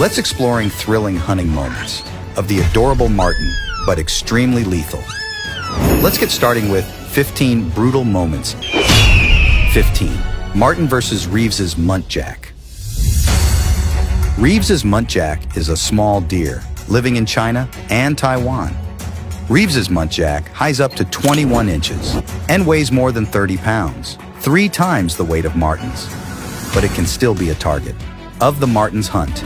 Let's exploring thrilling hunting moments of the adorable marten, but extremely lethal. Let's get starting with 15 brutal moments. 15. Marten versus Reeves's muntjac. Reeves's muntjac is a small deer living in China and Taiwan. Reeves's muntjac heighs up to 21 inches and weighs more than 30 pounds, 3 times the weight of martens. But it can still be a target of the marten's hunt.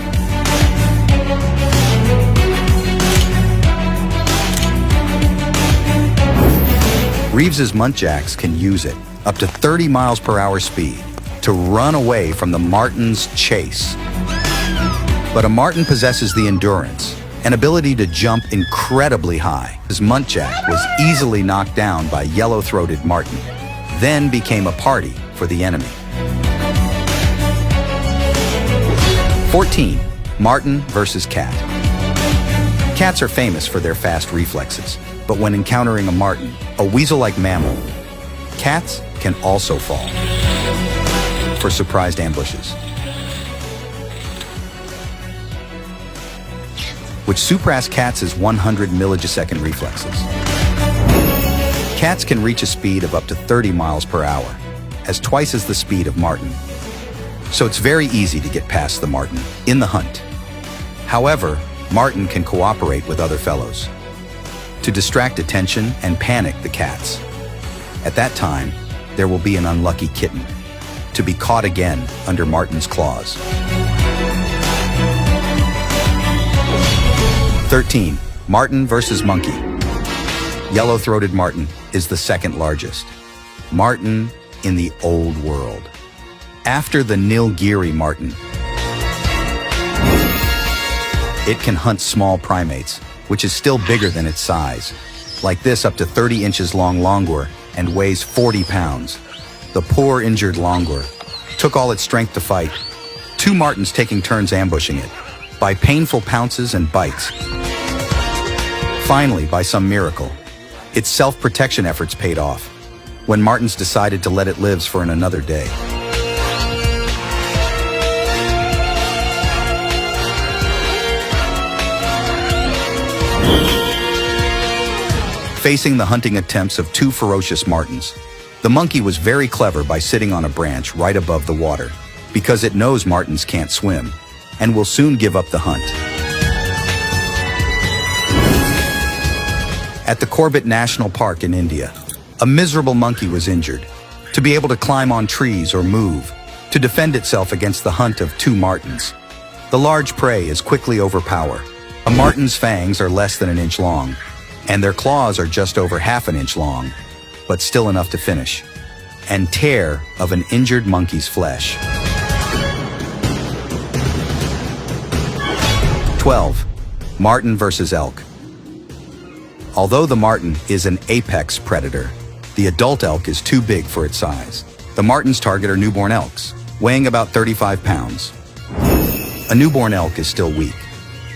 Reeves's muntjacs can use it up to 30 miles per hour speed to run away from the marten's chase. But a marten possesses the endurance and ability to jump incredibly high. His muntjac was easily knocked down by yellow-throated marten, then became a party for the enemy. 14. Marten versus cat. Cats are famous for their fast reflexes, but when encountering a marten, a weasel-like mammal, cats can also fall for surprised ambushes, which surpass cats' 100 millisecond reflexes. Cats can reach a speed of up to 30 miles per hour, as twice as the speed of marten. So it's very easy to get past the marten in the hunt. However, marten can cooperate with other fellows to distract attention and panic the cats. At that time, there will be an unlucky kitten to be caught again under marten's claws. 13. Marten versus monkey. Yellow-throated marten is the second largest marten in the Old World, after the Nilgiri marten. It can hunt small primates, which is still bigger than its size, like this up to 30 inches long longur and weighs 40 pounds. The poor injured longur took all its strength to fight, 2 martens taking turns ambushing it, by painful pounces and bites. Finally, by some miracle, its self-protection efforts paid off, when martens decided to let it live for another day. Facing the hunting attempts of 2 ferocious martens, the monkey was very clever by sitting on a branch right above the water, because it knows martens can't swim and will soon give up the hunt. At the Corbett National Park in India, a miserable monkey was injured. To be able to climb on trees or move, to defend itself against the hunt of 2 martens. The large prey is quickly overpowered. A marten's fangs are less than an inch long, and their claws are just over half an inch long, but still enough to finish and tear of an injured monkey's flesh. 12. Marten versus elk. Although the marten is an apex predator, the adult elk is too big for its size. The marten's target are newborn elks, weighing about 35 pounds. A newborn elk is still weak.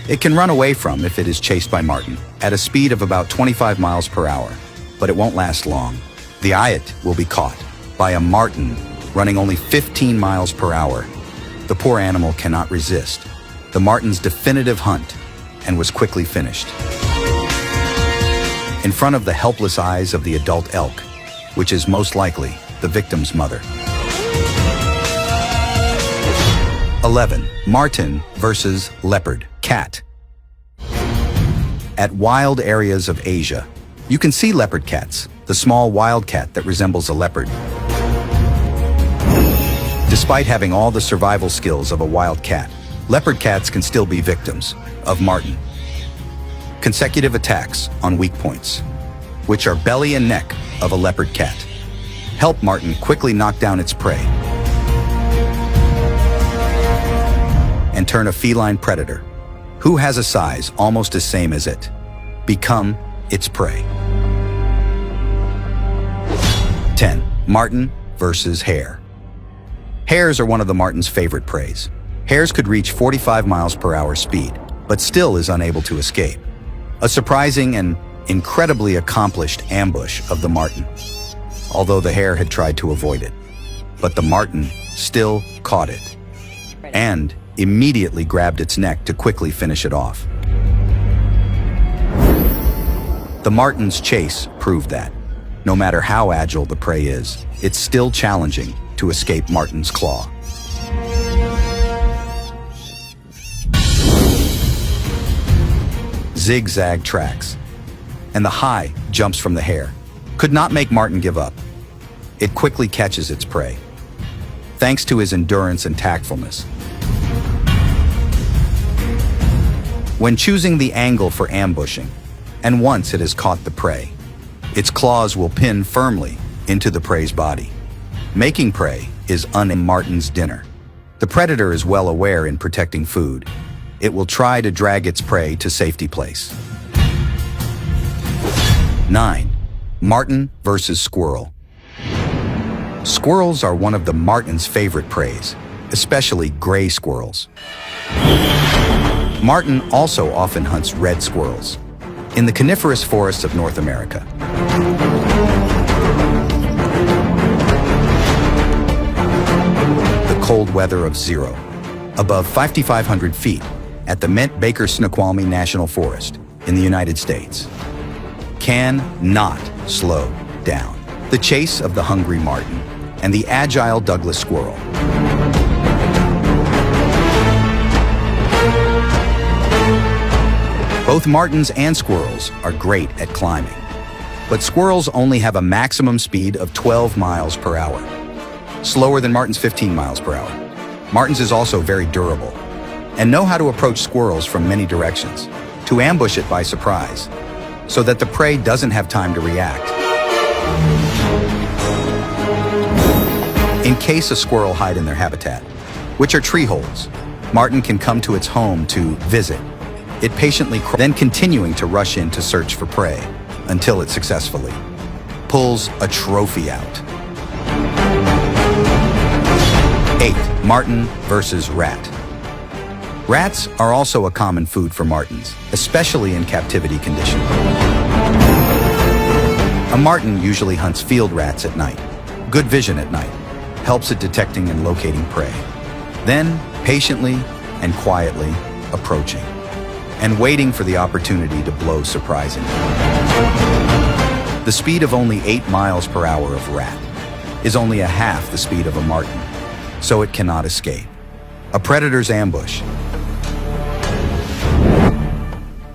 It can run away from if it is chased by marten at a speed of about 25 miles per hour, but it won't last long. The ayat will be caught by a marten running only 15 miles per hour. The poor animal cannot resist the marten's definitive hunt and was quickly finished in front of the helpless eyes of the adult elk, which is most likely the victim's mother. 11. Marten versus leopard cat. At wild areas of Asia, you can see leopard cats, the small wild cat that resembles a leopard. Despite having all the survival skills of a wild cat, leopard cats can still be victims of marten. Consecutive attacks on weak points, which are belly and neck of a leopard cat, help marten quickly knock down its prey and turn a feline predator, who has a size almost the same as it, become its prey. 10. Marten versus hare. Hares are one of the marten's favorite preys. Hares could reach 45 miles per hour speed, but still is unable to escape. A surprising and incredibly accomplished ambush of the marten, although the hare had tried to avoid it. But the marten still caught it and immediately grabbed its neck to quickly finish it off. The marten's chase proved that, no matter how agile the prey is, it's still challenging to escape marten's claw. Zigzag tracks, and the high jumps from the hair could not make Marten give up. It quickly catches its prey, thanks to his endurance and tactfulness. When choosing the angle for ambushing, and once it has caught the prey, its claws will pin firmly into the prey's body. Making prey is Marten's dinner. The predator is well aware in protecting food. It will try to drag its prey to safety place. 9. Marten versus squirrel. Squirrels are one of the marten's favorite preys, especially gray squirrels. Marten also often hunts red squirrels in the coniferous forests of North America. The cold weather of 0, above 5,500 feet, at the Baker-Snoqualmie National Forest in the United States, can not slow down the chase of the hungry marten and the agile Douglas squirrel. Both martens and squirrels are great at climbing, but squirrels only have a maximum speed of 12 miles per hour, slower than martens' 15 miles per hour. Martens is also very durable and know how to approach squirrels from many directions, to ambush it by surprise, so that the prey doesn't have time to react. In case a squirrel hide in their habitat, which are tree holes, Marten can come to its home to visit. It patiently then continuing to rush in to search for prey until it successfully pulls a trophy out. 8. Marten versus rat. Rats are also a common food for martens, especially in captivity condition. A marten usually hunts field rats at night. Good vision at night helps it detecting and locating prey. Then, patiently and quietly approaching and waiting for the opportunity to blow surprisingly. The speed of only 8 miles per hour of rat is only a half the speed of a marten, so it cannot escape. A predator's ambush.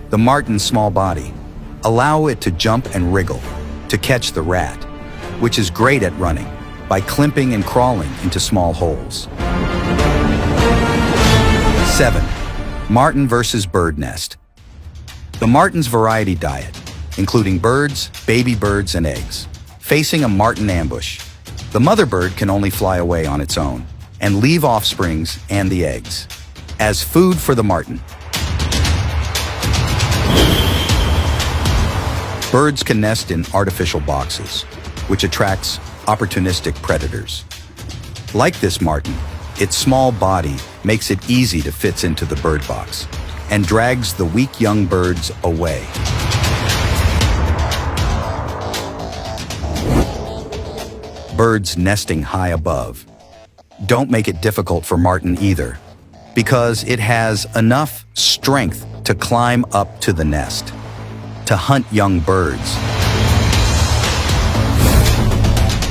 The marten's small body allow it to jump and wriggle to catch the rat, which is great at running by climbing and crawling into small holes. 7. Marten versus bird nest. The marten's variety diet, including birds, baby birds, and eggs. Facing a marten ambush, the mother bird can only fly away on its own and leave offsprings and the eggs as food for the marten. Birds can nest in artificial boxes, which attracts opportunistic predators. Like this marten, its small body makes it easy to fit into the bird box and drags the weak young birds away. Birds nesting high above don't make it difficult for marten either, because it has enough strength to climb up to the nest to hunt young birds.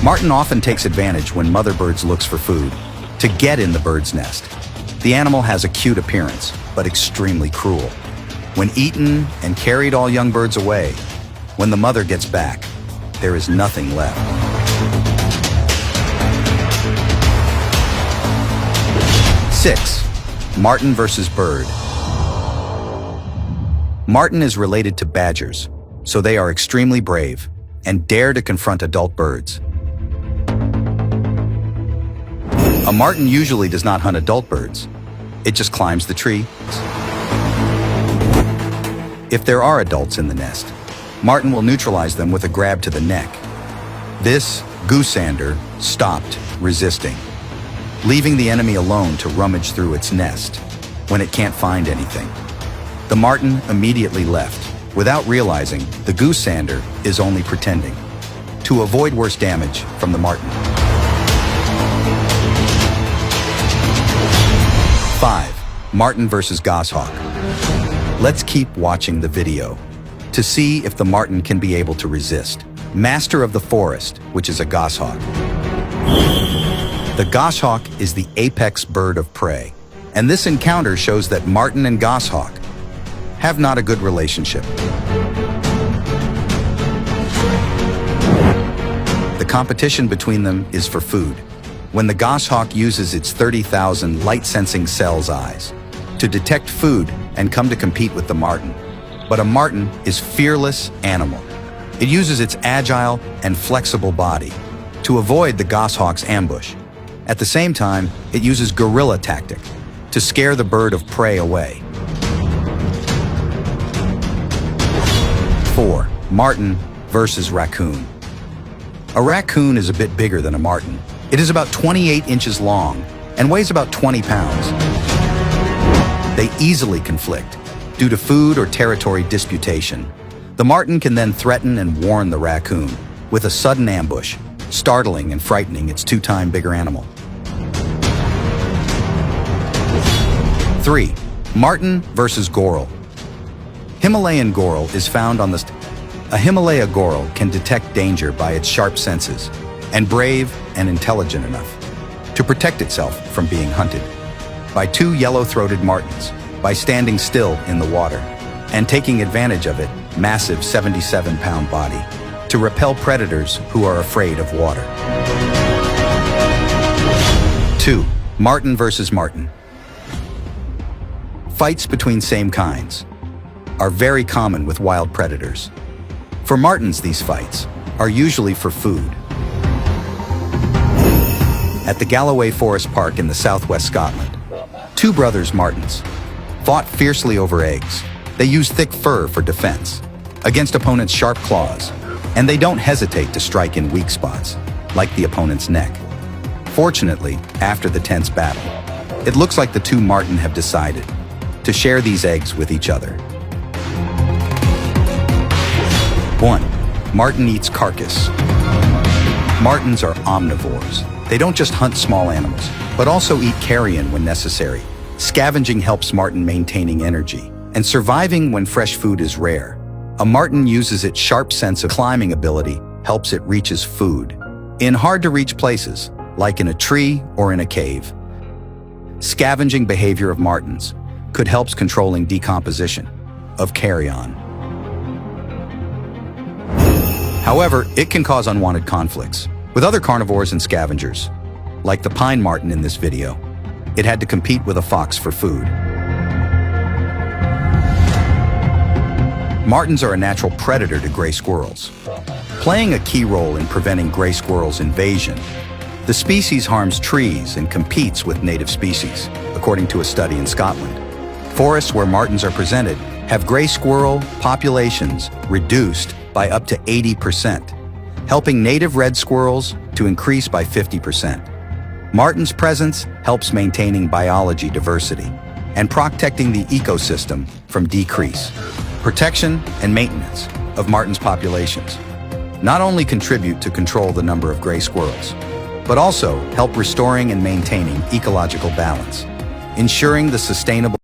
Marten often takes advantage when mother bird looks for food to get in the bird's nest. The animal has a cute appearance, but extremely cruel. When eaten and carried all young birds away, when the mother gets back, there is nothing left. 6. Marten versus bird. Marten is related to badgers, so they are extremely brave and dare to confront adult birds. A marten usually does not hunt adult birds. It just climbs the tree. If there are adults in the nest, Marten will neutralize them with a grab to the neck. This goosander stopped resisting, leaving the enemy alone to rummage through its nest when it can't find anything. The marten immediately left, without realizing the goosander is only pretending, to avoid worse damage from the marten. 5. Marten versus goshawk. Let's keep watching the video to see if the marten can be able to resist. Master of the forest, which is a goshawk. The goshawk is the apex bird of prey, and this encounter shows that marten and goshawk have not a good relationship. The competition between them is for food, when the goshawk uses its 30,000 light-sensing cells eyes to detect food and come to compete with the marten. But a marten is a fearless animal. It uses its agile and flexible body to avoid the goshawk's ambush. At the same time, it uses guerrilla tactic to scare the bird of prey away. 4. Marten versus raccoon. A raccoon is a bit bigger than a marten. It is about 28 inches long and weighs about 20 pounds. They easily conflict due to food or territory disputation. The marten can then threaten and warn the raccoon with a sudden ambush, startling and frightening its 2-time bigger animal. 3. Marten versus goral. Himalayan goral is found on A Himalaya goral can detect danger by its sharp senses, and brave and intelligent enough to protect itself from being hunted by 2 yellow-throated martens by standing still in the water and taking advantage of its massive 77-pound body to repel predators who are afraid of water. 2. Marten versus marten. Fights between same kinds are very common with wild predators. For martens, these fights are usually for food. At the Galloway Forest Park in the southwest Scotland, 2 brothers martens fought fiercely over eggs. They use thick fur for defense against opponents' sharp claws, and they don't hesitate to strike in weak spots, like the opponent's neck. Fortunately, after the tense battle, it looks like the 2 marten have decided to share these eggs with each other. 1. Marten eats carcass. Martens are omnivores. They don't just hunt small animals, but also eat carrion when necessary. Scavenging helps marten maintaining energy, and surviving when fresh food is rare. A marten uses its sharp sense of climbing ability, helps it reaches food in hard-to-reach places, like in a tree or in a cave. Scavenging behavior of martens could help controlling decomposition of carrion. However, it can cause unwanted conflicts with other carnivores and scavengers. Like the pine marten in this video, it had to compete with a fox for food. Martens are a natural predator to gray squirrels, playing a key role in preventing gray squirrels' invasion. The species harms trees and competes with native species, according to a study in Scotland. Forests where martens are presented have gray squirrel populations reduced by up to 80%, helping native red squirrels to increase by 50%. Marten's presence helps maintaining biology diversity and protecting the ecosystem from decrease. Protection and maintenance of martens' populations not only contribute to control the number of gray squirrels, but also help restoring and maintaining ecological balance, ensuring the sustainable